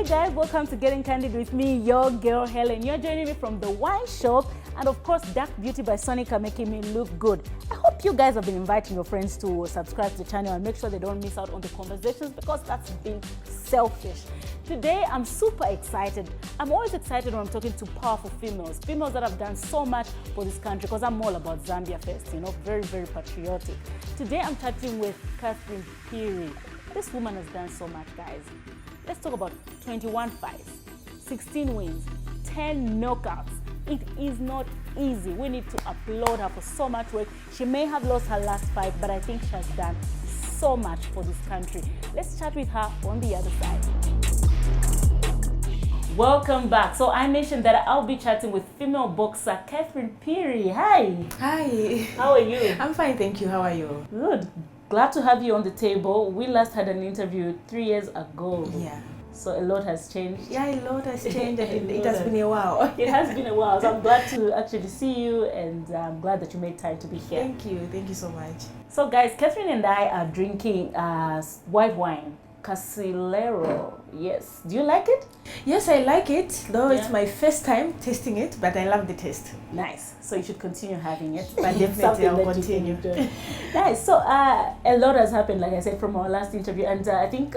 guys, welcome to Getting Candid with me, your girl Helen. You're joining me from the wine shop, and of course Dark Beauty by Sonica making me look good. I hope you guys have been inviting your friends to subscribe to the channel and make sure they don't miss out on the conversations, because that's being selfish. Today I'm super excited. I'm always excited when I'm talking to powerful females that have done so much for this country, because I'm all about Zambia first, you know, very, very patriotic. Today I'm chatting with Phiri. This woman has done so much, guys. Let's talk about 21 fights, 16 wins, 10 knockouts. It is not easy. We need to applaud her for so much work. She may have lost her last fight, but I think she has done so much for this country. Let's chat with her on the other side. Welcome back. So I mentioned that I'll be chatting with female boxer Phiri. Hi. Hi. How are you? I'm fine, thank you. How are you? Good. Glad to have you on the table. We last had an interview 3 years ago. Yeah. So a lot has changed. Yeah, a lot has changed. It has been a while. It has been a while. So I'm glad to actually see you, and I'm glad that you made time to be here. Thank you so much. So guys, Catherine and I are drinking white wine, Casilero. Yes. Do you like it? Yes, I like it, though it's my first time tasting it, but I love the taste. Nice. So you should continue having it. But Definitely, I'll continue. Nice. So a lot has happened, like I said, from our last interview. And I think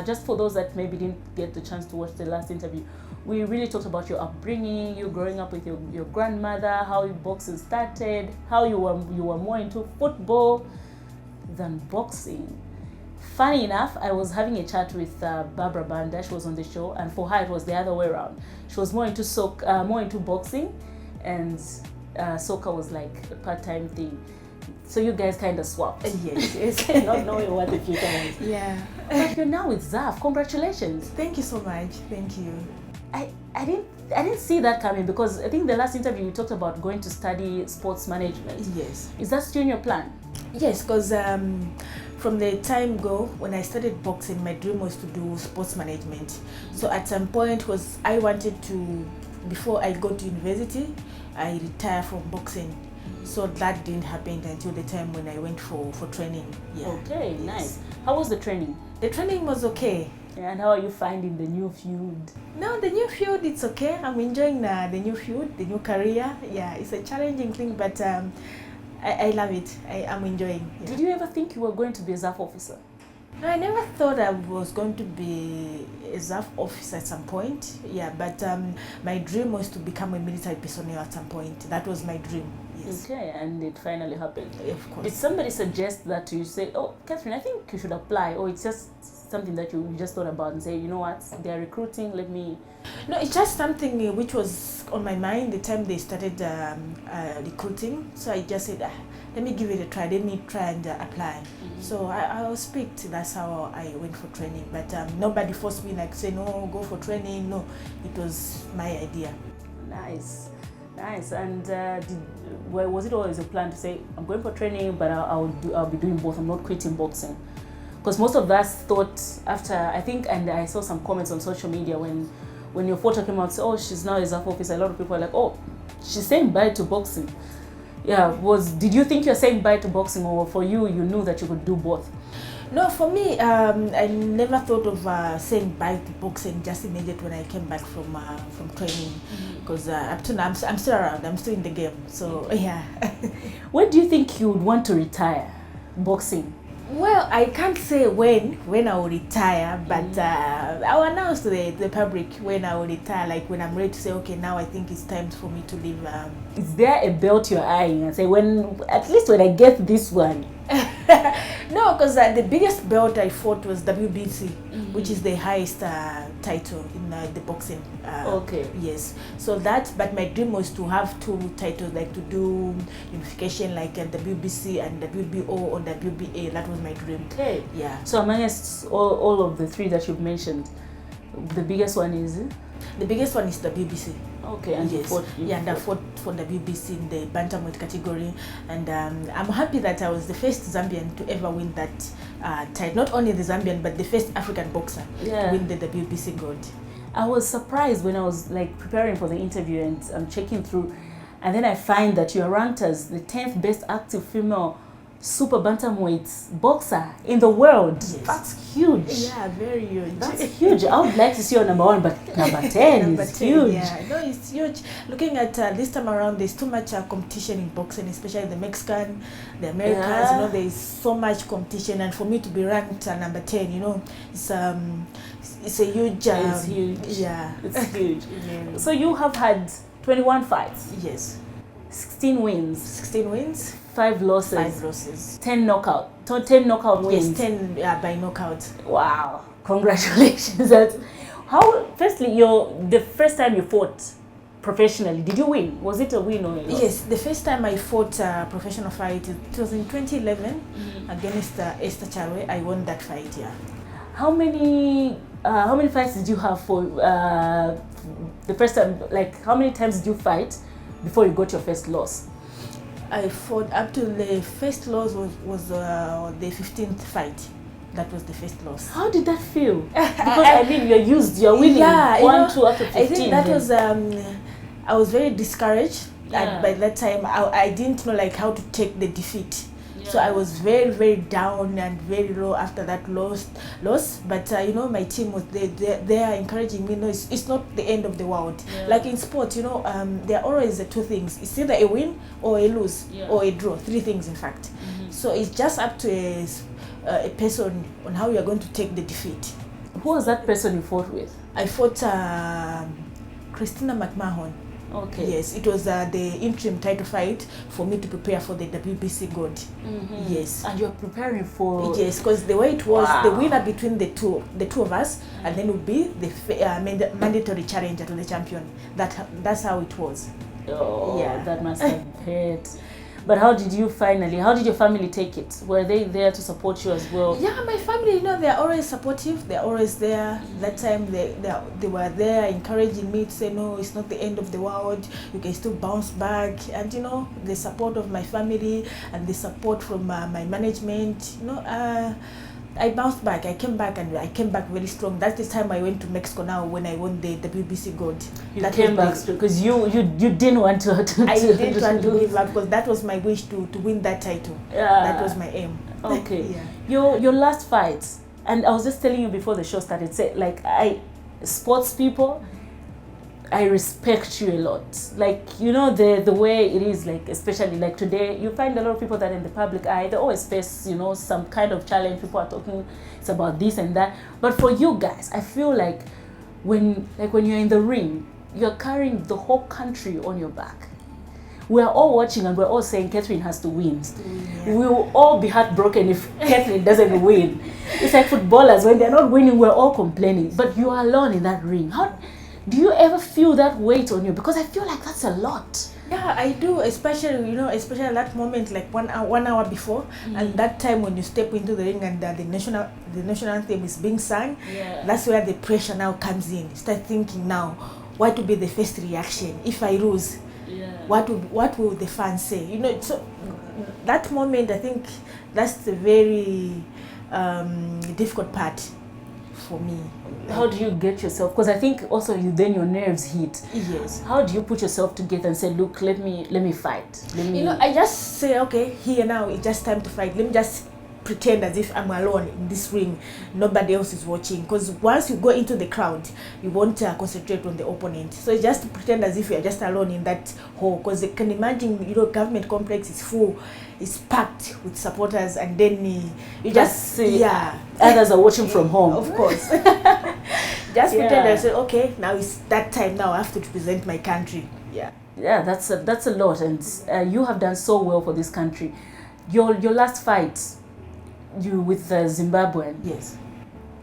just for those that maybe didn't get the chance to watch the last interview, we really talked about your upbringing, you growing up with your grandmother, how boxing started, how you were more into football than boxing. Funny enough, I was having a chat with Barbara Banda. She was on the show, and for her it was the other way around. She was more into boxing, and soccer was like a part-time thing. So you guys kind of swapped. Yes. Not knowing what the future was. Yeah. But you're now with ZAF. Congratulations. Thank you so much. Thank you. I didn't see that coming, because I think the last interview you talked about going to study sports management. Yes. Is that still in your plan? Yes, because from the time when I started boxing, my dream was to do sports management. So at some point I wanted to, before I go to university, I retire from boxing. So that didn't happen until the time when I went for training. Yeah. Okay, nice. How was the training? The training was okay. And how are you finding the new field? No, the new field, it's okay. I'm enjoying the new field, the new career. Yeah, it's a challenging thing, but I love it. I'm enjoying. Yeah. Did you ever think you were going to be a ZAFOfficer? No, I never thought I was going to be a ZAFOfficer at some point. Yeah, but my dream was to become a military personnel at some point. That was my dream. Yes. Okay, and it finally happened. Of course. Did somebody suggest that to you, say, oh, Catherine, I think you should apply, or it's just something that you just thought about and say, you know what, they're recruiting, let me... No, it's just something which was on my mind the time they started recruiting. So I just said, let me give it a try, let me try and apply. So I was picked. That's how I went for training. But nobody forced me, like say, no, go for training. No, it was my idea. Nice. And was it always a plan to say, I'm going for training, but I'll be doing both, I'm not quitting boxing? Because most of us thought after, I think, and I saw some comments on social media when your photo came out, say, oh, she's now a ZAFOfficer. A lot of people are like, oh, she's saying bye to boxing. Yeah, did you think you're saying bye to boxing, or for you knew that you could do both? No, for me, I never thought of saying bye to boxing just immediately when I came back from training, because up to now I'm still around, I'm still in the game. So yeah. When do you think you would want to retire boxing? Well, I can't say when I will retire, but I'll announce to the public when I will retire, like when I'm ready to say, okay, now I think it's time for me to leave. Is there a belt you're eyeing and say, at least when I get this one? No, because the biggest belt I fought was WBC, which is the highest title in the boxing. Okay. Yes. So but my dream was to have 2 titles, like to do unification, like WBC and WBO or WBA. That was my dream. Okay. Yeah. So amongst all of the 3 that you've mentioned, the biggest one is? The biggest one is the WBC. Okay, and yes. I fought for the WBC in the bantamweight category, and I'm happy that I was the first Zambian to ever win that title. Not only the Zambian, but the first African boxer to win the WBC gold. I was surprised when I was like preparing for the interview and checking through, and then I find that you are ranked as the 10th best active female super bantamweight boxer in the world. Yes. That's huge. Yeah, very huge. That's huge. I would like to see you on number 1, but number 10 Number is 10, huge. Yeah, no, it's huge. Looking at this time around, there's too much competition in boxing, especially the Mexican, the Americans. Yeah. You know, there's so much competition, and for me to be ranked number 10, you know, it's a huge. It's huge. Yeah, It's huge. Yeah. So you have had 21 fights, Yes, 16 wins, 16 wins, 5 losses, 5 losses. 10 knockout wins. Yes, 10 by knockout. Wow, congratulations. Firstly, the first time you fought professionally, did you win? Was it a win or a loss? Yes, the first time I fought a professional fight, it was in 2011 against Esther Charwe. I won that fight, yeah. How many fights did you have for the first time? Like, how many times did you fight before you got your first loss? I fought up to the first loss was the 15th fight. That was the first loss. How did that feel? Because I mean, you're winning 1-2 after 15. I think that was I was very discouraged. Yeah. And by that time, I didn't know like how to take the defeat. Yeah. So I was very, very down and very low after that loss. But you know, my team was they are encouraging me. No, it's not the end of the world. Yeah. Like in sport, you know, there are always the 2 things. It's either a win or a lose, Yeah. or a draw. 3 things, in fact. So it's just up to a person on how you are going to take the defeat. Who was that person you fought with? I fought Christina McMahon. Okay. Yes, it was the interim title fight for me to prepare for the WBC gold. Yes. And you're preparing for... Yes, because the way it was, Wow. the winner between the two of us, and then would be the mandatory challenger to the champion. That's how it was. Oh, Yeah. that must have hurt. But how did your family take it? Were they there to support you as well? Yeah, my family, you know, they're always supportive. They're always there. That time they were there encouraging me to say, no, it's not the end of the world. You can still bounce back. And, you know, the support of my family and the support from my management, you know, I bounced back. I came back very strong. That's the time I went to Mexico now when I won the WBC gold. You came back because you didn't want to I didn't want to give up because that was my wish to win that title. Yeah. That was my aim. Okay. Yeah. Your last fight, and I was just telling you before the show started, say like sports people, I respect you a lot. Like, you know, the way it is, like, especially like today, you find a lot of people that in the public eye, they always face, you know, some kind of challenge. People are talking, it's about this and that. But for you guys, I feel like when you're in the ring, you're carrying the whole country on your back. We're all watching and we're all saying Catherine has to win. Yeah. We will all be heartbroken if Catherine doesn't win. It's like footballers, when they're not winning, we're all complaining. But you are alone in that ring. How do you ever feel that weight on you? Because I feel like that's a lot. Yeah, I do, especially, you know, especially at that moment, like 1 hour before, and that time when you step into the ring and the national anthem is being sung. Yeah. That's where the pressure now comes in. Start thinking now, what will be the first reaction if I lose? Yeah. What will the fans say? You know, so that moment, I think that's the very difficult part for me. How do you get yourself? Because I think also your nerves hit. Yes. How do you put yourself together and say, look, let me fight. You know, I just say, okay, here now, it's just time to fight. Let me just pretend as if I'm alone in this ring. Nobody else is watching. Because once you go into the crowd, you won't concentrate on the opponent. So it's just to pretend as if you're just alone in that hall. Because you can imagine, you know, government complex is full. It's packed with supporters, and then you just see others are watching from home. Of course. Just pretend and say, okay, now it's that time. Now I have to represent my country. Yeah. Yeah, that's a lot, and you have done so well for this country. Your last fight, you with the Zimbabwean. Yes.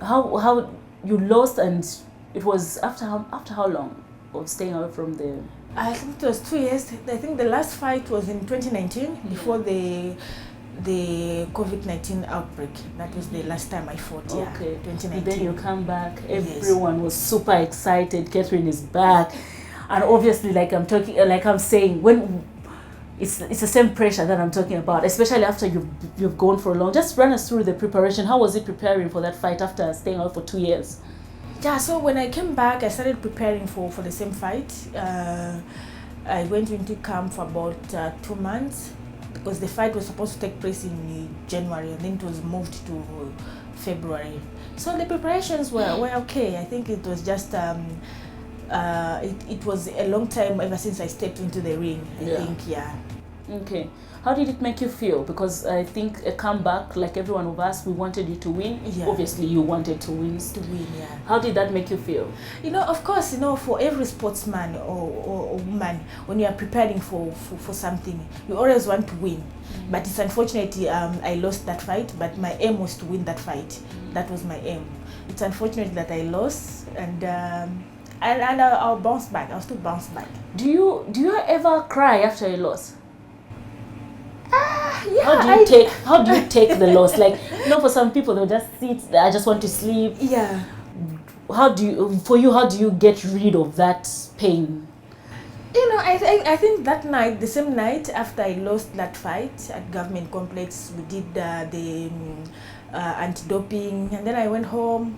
How you lost, and it was after how long of staying away from the? I think it was 2 years. I think the last fight was in 2019 before the COVID-19 outbreak. That was the last time I fought. Yeah, Okay. 2019. And then you come back. Yes. Everyone was super excited. Catherine is back, and obviously, like I'm saying, when it's the same pressure that I'm talking about, especially after you've gone for a long. Just run us through the preparation. How was it preparing for that fight after staying out for 2 years? Yeah, so when I came back, I started preparing for the same fight. I went into camp for about 2 months. because the fight was supposed to take place in January, and then it was moved to February. So the preparations were okay. I think it was just it was a long time ever since I stepped into the ring. I think, yeah. Okay. How did it make you feel? Because I think a comeback, like every one of us, we wanted you to win. Yeah. Obviously, you wanted to win. Yeah. How did that make you feel? Of course, for every sportsman or woman, when you are preparing for something, you always want to win. But it's unfortunate I lost that fight, but my aim was to win that fight. That was my aim. It's unfortunate that I lost, and I'll bounce back. I'll still bounce back. Do you ever cry after a loss? Yeah. How do you take the loss? Like, for some people they'll just sit, I just want to sleep. Yeah. How do you get rid of that pain? I think that night, the same night after I lost that fight at Government Complex, we did the anti-doping, and then I went home.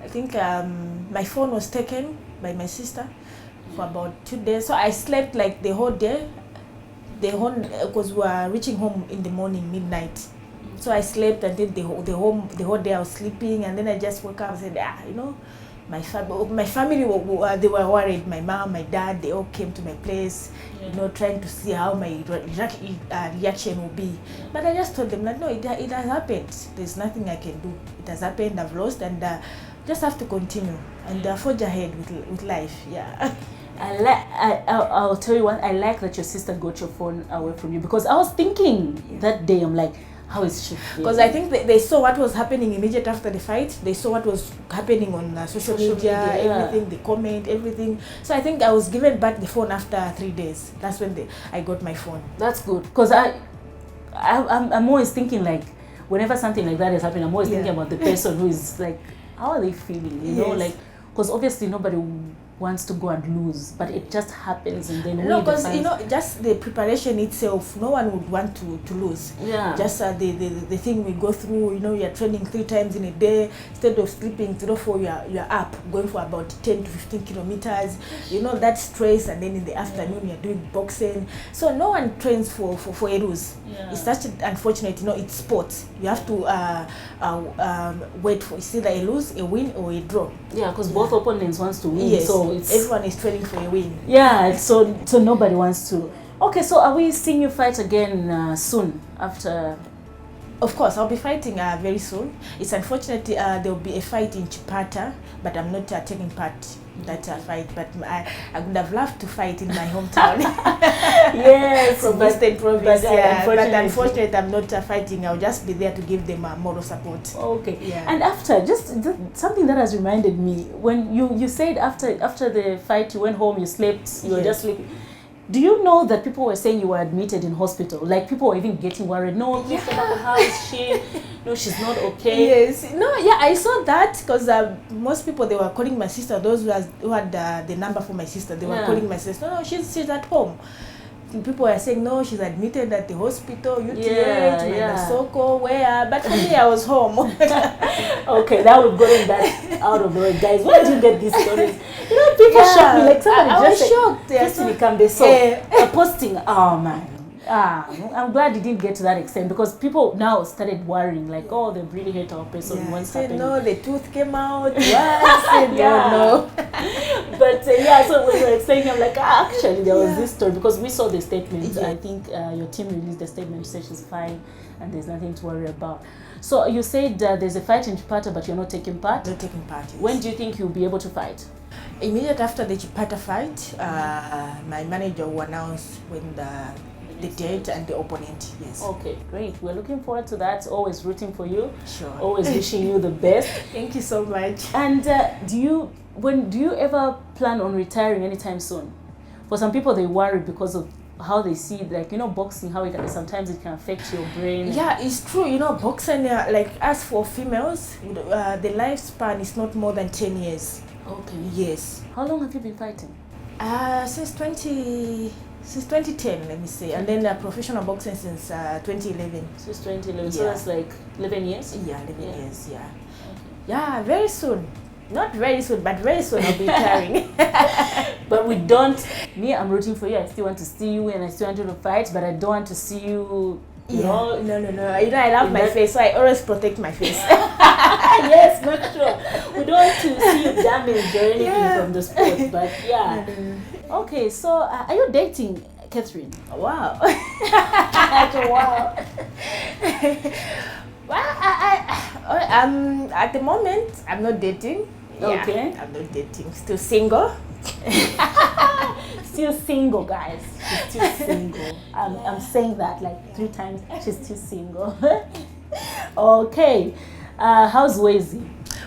I think my phone was taken by my sister for about 2 days, so I slept like the whole day. Because we were reaching home in the morning, midnight. So I slept, and then the whole day I was sleeping, and then I just woke up and said, my family they were worried. My mom, my dad, they all came to my place, trying to see how my reaction will be. But I just told them that no, it has happened. There's nothing I can do. It has happened. I've lost, and just have to continue and forge ahead with life. Yeah. I'll tell you what, I like that your sister got your phone away from you, because I was thinking that day, I'm like, how is she feeling? Because I think they saw what was happening immediately after the fight. They saw what was happening on social media, everything, the comment, everything. So I think I was given back the phone after 3 days. That's when I got my phone. That's good, because I'm always thinking, like, whenever something like that is happening, I'm always thinking about the person who is like, how are they feeling? Like, because obviously nobody wants to go and lose, but it just happens, and then because just the preparation itself, no one would want to lose. Yeah. Just the thing we go through, you're training 3 times in a day instead of sleeping 3 or 4. You're up going for about 10 to 15 kilometers. That stress, and then in the afternoon you're doing boxing. So no one trains for a lose. Yeah. It's such unfortunate. It's sports. You have to wait for either a lose, a win, or a draw. Yeah, because both opponents wants to win. Yes. So everyone is training for a win. Yeah, so nobody wants to. Okay, so are we seeing you fight again soon after? Of course, I'll be fighting very soon. It's unfortunate there will be a fight in Chipata, but I'm not taking part in that fight. But I would have loved to fight in my hometown. Yes, from Western Province. But unfortunately, I'm not fighting. I'll just be there to give them moral support. Okay. Yeah. And after, just something that has reminded me, when you said after the fight, you went home, you slept, you were just sleeping. Do you know that people were saying you were admitted in hospital? Like, people were even getting worried. No, please tell her, how is she? No, she's not okay. Yes. No, yeah, I saw that because most people, they were calling my sister. Those who had the number for my sister, they were calling my sister. No, she's at home. People were saying, no, she's admitted at the hospital, UTH, Soko, where? But for me, I was home. Okay, now we've gotten that out of the way. Guys, where did you get these stories? People shocked me. Like, somebody I was shocked. Posting. Oh, man. I'm glad it didn't get to that extent, because people now started worrying, like, oh, they really hate our person. What's happening? No, the tooth came out. No. But so when you were explaining, I'm like, actually, there was this story, because we saw the statement. I think your team released the statement, said she's fine and there's nothing to worry about. So you said there's a fight in Chipata, but you're not taking part? Not taking part, yes. When do you think you'll be able to fight? Immediately after the Chipata fight, my manager will announce when the date and the opponent. Yes. Okay, great. We're looking forward to that. Always rooting for you. Sure. Always wishing you the best. Thank you so much. And do you ever plan on retiring anytime soon? For some people, they worry because of how they see, like, boxing, how sometimes it can affect your brain. Yeah, it's true. Boxing, like, as for females, the lifespan is not more than 10 years. Okay. Yes. How long have you been fighting? Since 2010, let me say, and then professional boxing since 2011. Since 2011, so that's like 11 years? Yeah, 11 years, yeah. Okay. Yeah, very soon. Not very soon, but very soon I'll be retiring. But we don't. Me, I'm rooting for you. I still want to see you, and I still want you to fight. But I don't want to see you. No. You know, I love my face, so I always protect my face. Yes, not sure. We don't want to see you damaged or anything from the sport. But yeah. Okay, so are you dating Catherine? Wow. Wow. Well, at the moment, I'm not dating. Yeah, Okay. I'm not dating. Still single. Still single, guys. She's still single. I'm saying that like 3 times. She's still single. Okay. How's Wazy?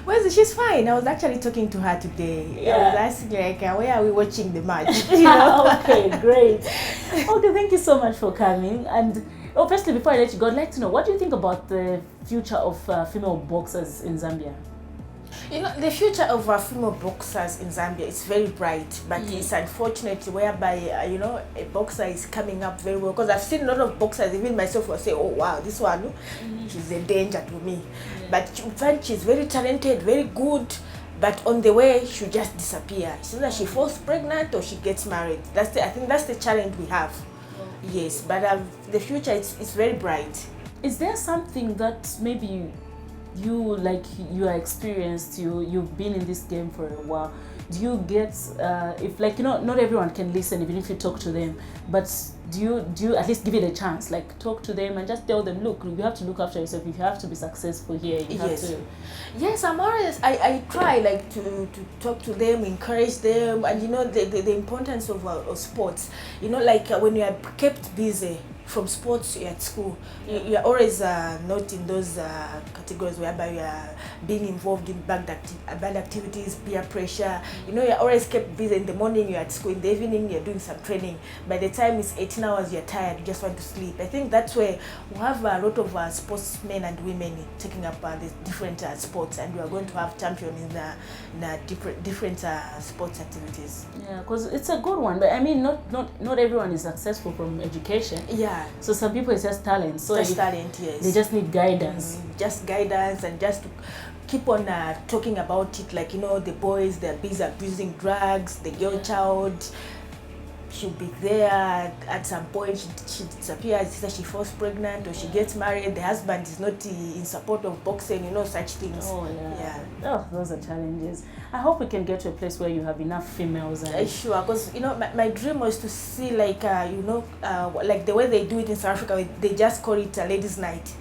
Well, she's fine. I was actually talking to her today. Yeah. I was asking like, where are we watching the match? You know? Okay, great. Okay, thank you so much for coming. And firstly, before I let you go, I'd like to know, what do you think about the future of female boxers in Zambia? You know, the future of female boxers in Zambia is very bright, but it's unfortunate whereby, a boxer is coming up very well. Because I've seen a lot of boxers, even myself, will say, oh, wow, this one, she's a danger to me. But in fact, she's very talented, very good, but on the way, she'll just disappear. It's either she falls pregnant or she gets married. I think that's the challenge we have. Yes, but the future is very bright. Is there something that maybe you are experienced, you've been in this game for a while? Do you get if not everyone can listen even if you talk to them, but do you at least give it a chance, like talk to them and just tell them, look, you have to look after yourself. If you have to be successful here, you have to. Yes, I'm always I try like to talk to them, encourage them, and the importance of sports. Like when you are kept busy from sports at school, you're always not in those categories whereby you are being involved in bad activities, peer pressure. You're always kept busy. In the morning you're at school, in the evening you're doing some training. By the time it's 18 hours, you're tired, you just want to sleep. I think that's where we have a lot of sportsmen and women taking up the different sports, and we are going to have champions in different sports activities. Yeah, because it's a good one, but I mean, not everyone is successful from education. Yeah. So some people, it's just talent. So just talent, yes. They just need guidance. Just guidance, and just to keep on talking about it. Like, the boys, they're busy abusing drugs, the girl child, she'll be there at some point, she disappears, either she falls pregnant or she gets married, the husband is not in support of boxing, such things. Oh, yeah. Oh, those are challenges. I hope we can get to a place where you have enough females. Sure, because, my dream was to see, like, like the way they do it in South Africa, they just call it a ladies' night.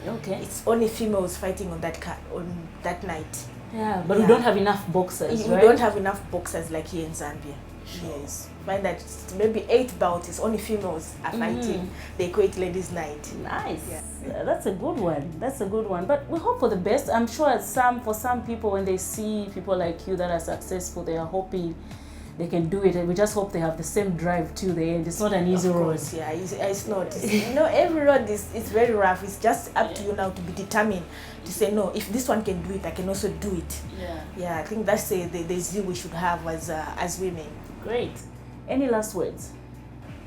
Okay. It's only females fighting on that night. Yeah, but we don't have enough boxers, right? We don't have enough boxers like here in Zambia. Sure. Yes. Find that maybe 8 bouts is only females are fighting. They call it ladies' night. Nice. Yeah. That's a good one. That's a good one. But we hope for the best. I'm sure for some people, when they see people like you that are successful, they are hoping they can do it, and we just hope they have the same drive to the end. It's not an easy road. Yeah, it's not. Every road is very rough. It's just up to you now to be determined to say, no, if this one can do it, I can also do it. Yeah, I think that's the zeal we should have as women. Great. Any last words?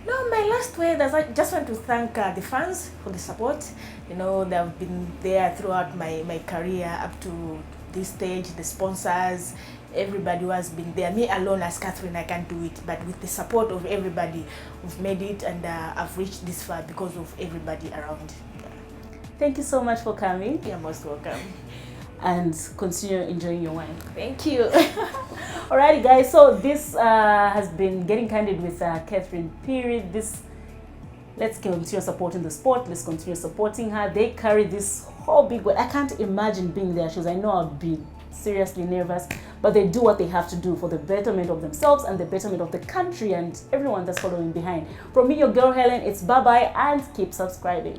No, my last word is I just want to thank the fans for the support. They've been there throughout my career up to this stage, the sponsors, everybody who has been there. Me alone as Catherine, I can't do it, but with the support of everybody, we've made it, and I've reached this far because of everybody around. Thank you so much for coming. You're most welcome. And continue enjoying your wine. Thank you. Alrighty, guys. So this has been Getting Candid with Catherine Phiri. Let's continue supporting the sport. Let's continue supporting her. They carry this whole big weight. I can't imagine being in their shoes. I know I'd be seriously nervous, but they do what they have to do for the betterment of themselves and the betterment of the country and everyone that's following behind. From me, your girl Helen, it's bye-bye, and keep subscribing.